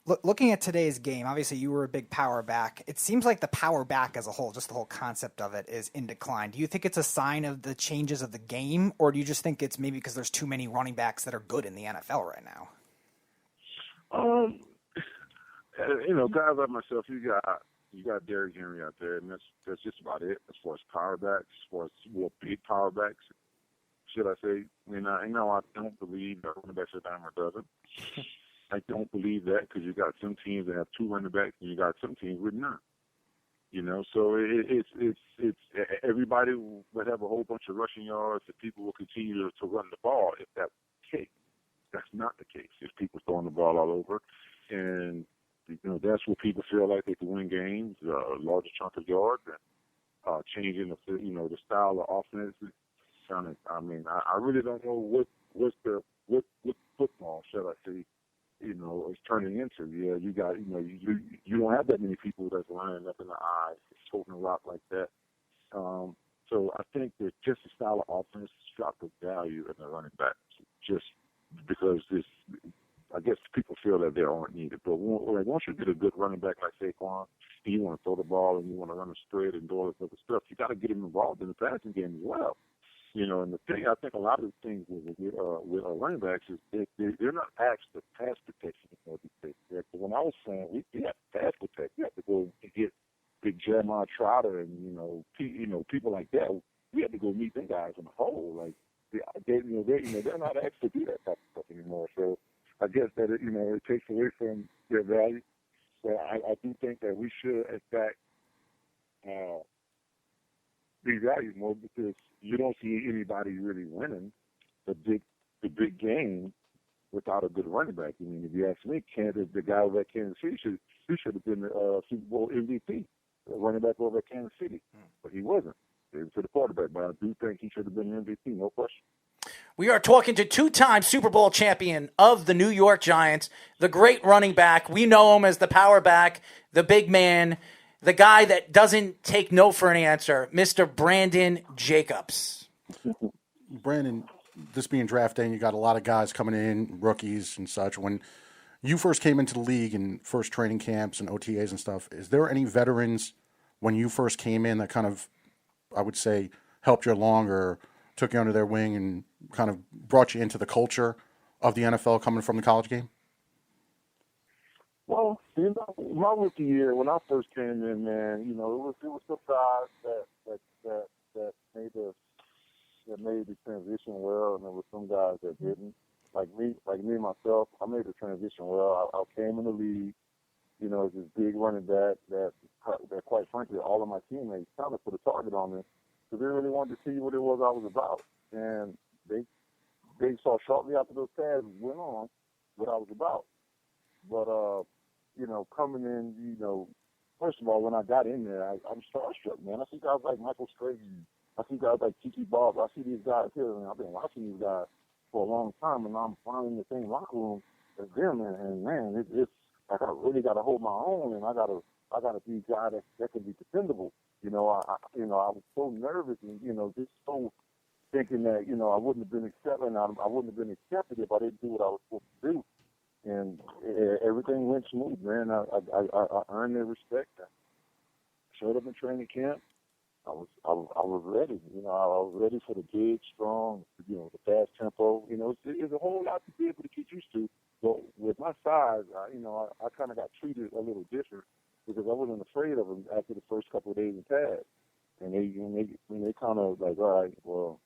Looking at today's game, obviously you were a big power back. It seems like the power back as a whole, just the whole concept of it, is in decline. Do you think it's a sign of the changes of the game, or do you just think it's maybe because there's too many running backs that are good in the NFL right now? Um, guys like myself, you got Derrick Henry out there, and that's just about it as far as power backs, as far as big power backs, should I say? I don't believe that running backs are dime a dozen. I don't believe that because you got some teams that have two running backs, and you got some teams with none. So it's everybody would have a whole bunch of rushing yards, and people will continue to run the ball if that's the case. That's not the case. If people throwing the ball all over, and that's where people feel like they can win games, a larger chunk of yards, and changing the style of offense. I really don't know what football, shall I say, is turning into. Yeah, you got you don't have that many people that's lining up in the eye, toting a rock like that. So I think that just the style of offense has dropped the value in the running backs, just because I guess people feel that they aren't needed. But once you get a good running back like Saquon, and you want to throw the ball and you want to run a spread and do all this other stuff, you got to get him involved in the passing game as well. And the thing, I think a lot of the things with running backs is they're not asked to pass protection anymore these days. But when I was saying we have to pass protect, we have to go and get big Jeremiah Trotter and people like that. We have to go meet them guys in the hole. Like they're not asked to do that type of stuff anymore. So I guess that it takes away from their value. But I do think that we should, in fact, be valued more because you don't see anybody really winning the big game without a good running back. I mean, if you ask me, the guy over at Kansas City should have been the Super Bowl MVP, the running back over at Kansas City, but he wasn't. It was to the quarterback, but I do think he should have been MVP, no question. We are talking to two-time Super Bowl champion of the New York Giants, the great running back. We know him as the power back, the big man, the guy that doesn't take no for an answer, Mr. Brandon Jacobs. Brandon, this being draft day, you got a lot of guys coming in, rookies and such. When you first came into the league and first training camps and OTAs and stuff, is there any veterans when you first came in that kind of, I would say, helped you along or took you under their wing and kind of brought you into the culture of the NFL coming from the college game? Well, my rookie year when I first came in, man, it was some guys that made the transition well, and there were some guys that didn't. Like me myself, I made the transition well. I came in the league, as this big running back that quite frankly all of my teammates kind of put a target on me because they really wanted to see what it was I was about, and they saw shortly after those pads went on what I was about. But coming in, first of all, when I got in there, I'm starstruck, man. I see guys like Michael Strahan. I see guys like Tiki Bob. I see these guys here, and I've been watching these guys for a long time, and I'm finally in the same locker room as them. And man, it's like I really got to hold my own, and I gotta be a guy that can be dependable. I was so nervous, and just so thinking that I wouldn't have been accepted, and I wouldn't have been accepted if I didn't do what I was supposed to do. And everything went smooth, man. I earned their respect. I showed up in training camp. I was ready. I was ready for the big, strong, the fast tempo. It's a whole lot to be able to get used to. But with my size, I kind of got treated a little different because I wasn't afraid of them after the first couple of days in pads. And they kind of like, all right, well,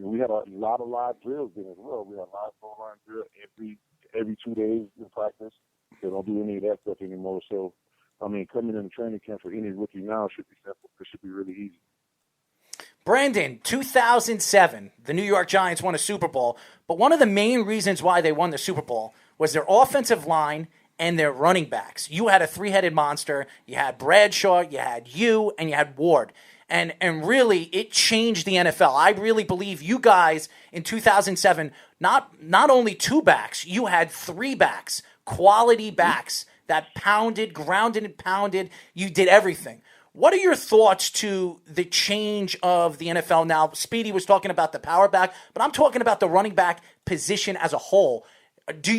we had a lot of live drills then as well. We had live goal line drill every 2 days in practice. They don't do any of that stuff anymore. So, coming in the training camp for any rookie now should be simple. It should be really easy. Brandon, 2007, the New York Giants won a Super Bowl, but one of the main reasons why they won the Super Bowl was their offensive line and their running backs. You had a three-headed monster. You had Bradshaw, you had you, and you had Ward. And really, it changed the NFL. I really believe you guys in 2007, not only two backs, you had three backs, quality backs that pounded, grounded, and pounded. You did everything. What are your thoughts to the change of the NFL now? Speedy was talking about the power back, but I'm talking about the running back position as a whole.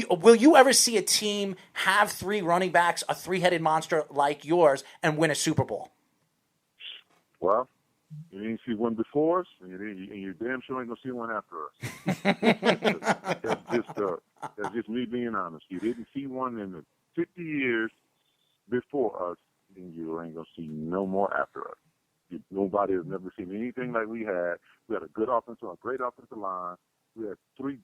Will you ever see a team have 3 running backs, a three-headed monster like yours, and win a Super Bowl? Well, you didn't see one before us, and you damn sure ain't gonna see one after us. That's just me being honest. You didn't see one in the 50 years before us, and you ain't gonna see no more after us. Nobody has never seen anything like we had. We had a great offensive line. We had two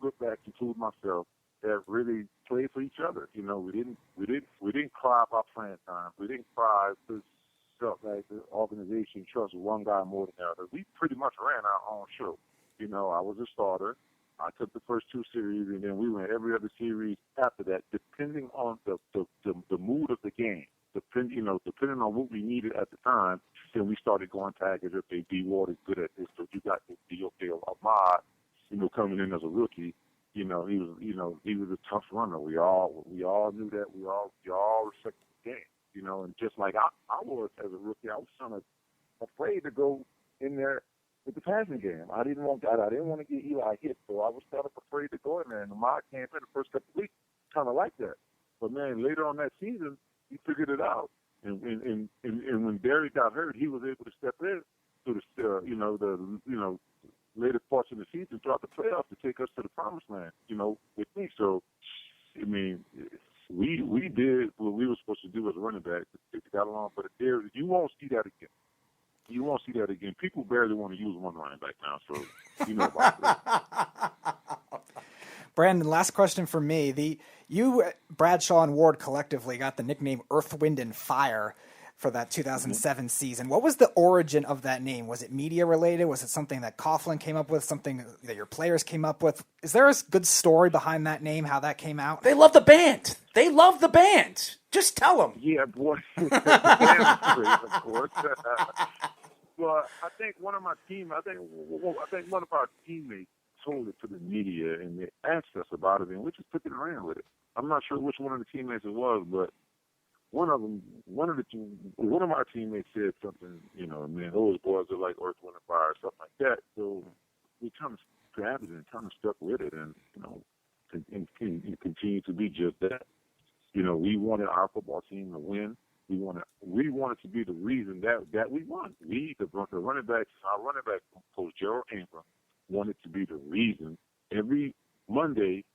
good backs, including myself, that really played for each other. You know, we didn't cry about playing time. We didn't cry because felt like the organization trusted one guy more than the other. We pretty much ran our own show. You know, I was a starter. I took the first 2 series, and then we went every other series after that, depending on the mood of the game. Depending on what we needed at the time, then we started going taggers. If they D Ward is good at this, so you got this Ahmad, coming in as a rookie. He was a tough runner. We all knew that. We all respected the game. And just like I was as a rookie, I was kind of afraid to go in there with the passing game. I didn't want to get Eli hit, so I was kind of afraid to go in there. And Ahmad came in the first couple of weeks, kind of like that. But man, later on that season, he figured it out, and when Barry got hurt, he was able to step in to the later parts of the season throughout the playoffs to take us to the promised land. With me. So, I mean, we did what we were supposed to do as a running back. It got along, but you won't see that again. You won't see that again. People barely want to use one running back now, so you know about that. Brandon, last question for me. You, Bradshaw, and Ward collectively got the nickname Earth, Wind, and Fire for that 2007 season. What was the origin of that name? Was it media related? Was it something that Coughlin came up with, something that your players came up with? Is there a good story behind that name, how that came out? They love the band. Just tell them. Yeah, boy. Of course. Well, I think one of our teammates told it to the media, and they asked us about it, and we just took it around with it. I'm not sure which one of the teammates it was, but one of our teammates said something, man, those boys are like Earth, Wind, and Fire, or something like that. So we kind of grabbed it and kind of stuck with it, and continue to be just that. We wanted our football team to win. We wanted to be the reason that we won. We, the running backs, our running back coach Gerald Ingram, wanted to be the reason. Every Monday,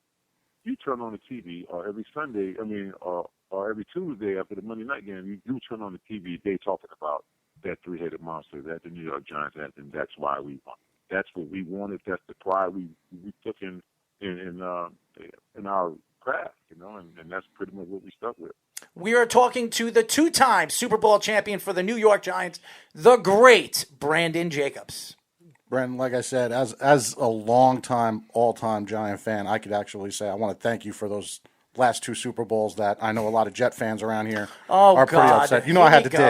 you turn on the TV, or every Sunday, or every Tuesday after the Monday night game, you turn on the TV, they talking about that three-headed monster that the New York Giants had, and that's why we won. That's what we wanted. That's the pride we took in our craft, and that's pretty much what we stuck with. We are talking to the 2-time Super Bowl champion for the New York Giants, the great Brandon Jacobs. Brandon, like I said, as a long-time, all-time Giant fan, I could actually say I want to thank you for those last 2 Super Bowls that I know a lot of Jet fans around here are pretty upset. I had to dig.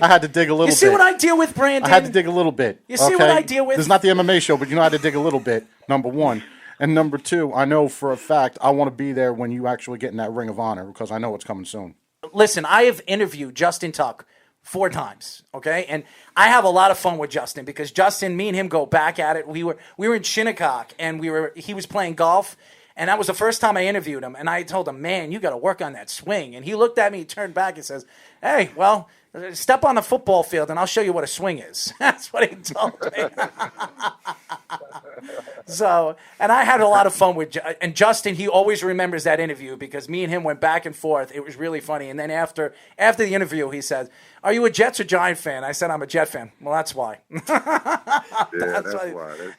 I had to dig a little bit. You see what I deal with, Brandon? I had to dig a little bit. You see what I deal with? This is not the MMA show, but you know how to dig a little bit, number one. And number 2, I know for a fact I want to be there when you actually get in that Ring of Honor because I know it's coming soon. Listen, I have interviewed Justin Tuck 4 times, okay? And I have a lot of fun with Justin because Justin, me and him go back at it. We were in Shinnecock, and he was playing golf, and that was the first time I interviewed him. And I told him, man, you got to work on that swing. And he looked at me, he turned back, and says, hey, well, step on the football field, and I'll show you what a swing is. That's what he told me. So, and I had a lot of fun with, and Justin, he always remembers that interview because me and him went back and forth. It was really funny. And then after the interview, he said, are you a Jets or Giant fan? I said, I'm a Jet fan. Well, that's why.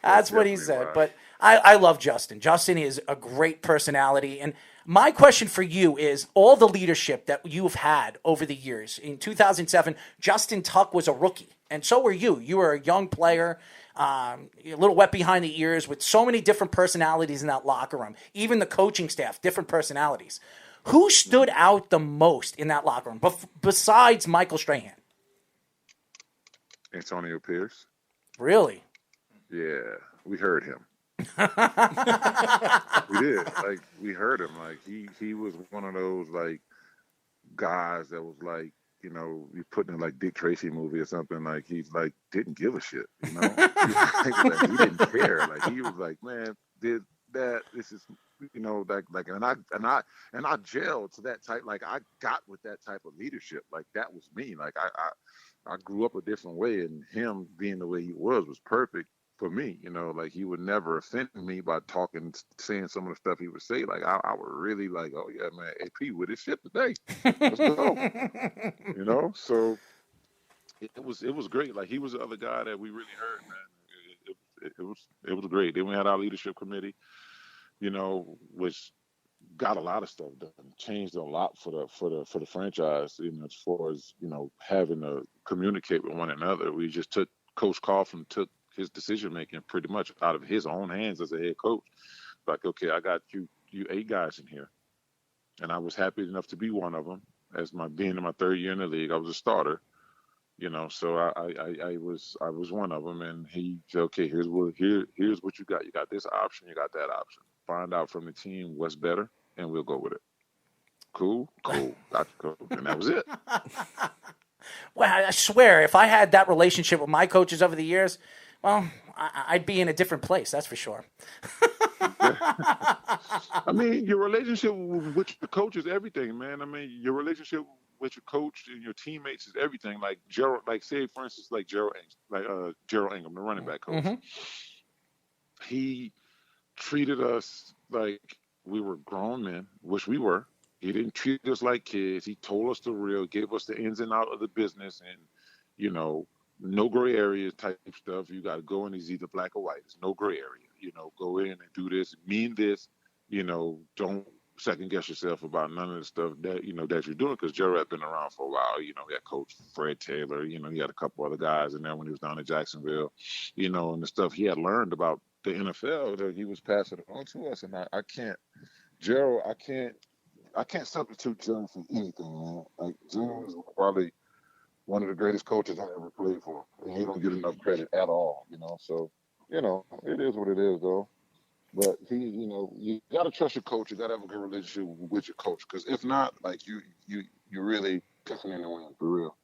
That's what he said. Why. But I love Justin. Justin is a great personality. And my question for you is all the leadership that you've had over the years. In 2007, Justin Tuck was a rookie, and so were you. You were a young player, a little wet behind the ears with so many different personalities in that locker room. Even the coaching staff, different personalities. Who stood out the most in that locker room besides Michael Strahan? Antonio Pierce. Really? Yeah, we heard him. We did. We heard him. He was one of those guys that was you put in Dick Tracy movie or something. He didn't give a shit. He didn't care. He was man, that this is, and I gelled to that type. Like I got with that type of leadership. Like that was me. Like I grew up a different way, and him being the way he was perfect for me. Like he would never offend me by saying some of the stuff he would say. Like I would really like, oh yeah, man, AP with his shit today. Let's go. So it was great. Like he was the other guy that we really heard, man. It was great. Then we had our leadership committee, which got a lot of stuff done, changed a lot for the franchise. As far as having to communicate with one another. We just Coach Coughlin took his decision making pretty much out of his own hands as a head coach. Like, okay, I got you 8 guys in here, and I was happy enough to be one of them. Being in my 3rd year in the league, I was a starter. So I was one of them, and he said, okay, here's what you got. You got this option, you got that option. Find out from the team what's better, and we'll go with it. Cool, got you, cool. And that was it. Well, I swear, if I had that relationship with my coaches over the years, well, I'd be in a different place. That's for sure. I mean, your relationship with your coach is everything, man. I mean, your relationship with your coach and your teammates is everything. Like Gerald, say for instance, like Gerald Ingram, the running back coach. Mm-hmm. He treated us like we were grown men, which we were. He didn't treat us like kids. He told us the real, gave us the ins and out of the business, and no gray area type stuff. You got to go in, it's either black or white. It's no gray area. Go in and do this, mean this. Don't second guess yourself about none of the stuff that that you're doing, because Gerald had been around for a while. He had Coach Fred Taylor. He had a couple other guys in there when he was down in Jacksonville. And the stuff he had learned about the NFL that he was passing it on to us. And I can't substitute Gerald for anything, man. Like Gerald is probably one of the greatest coaches I ever played for, and he don't get enough credit at all. So it is what it is, though. But you got to trust your coach. You got to have a good relationship with your coach, because if not, like you really pissing in the wind for real.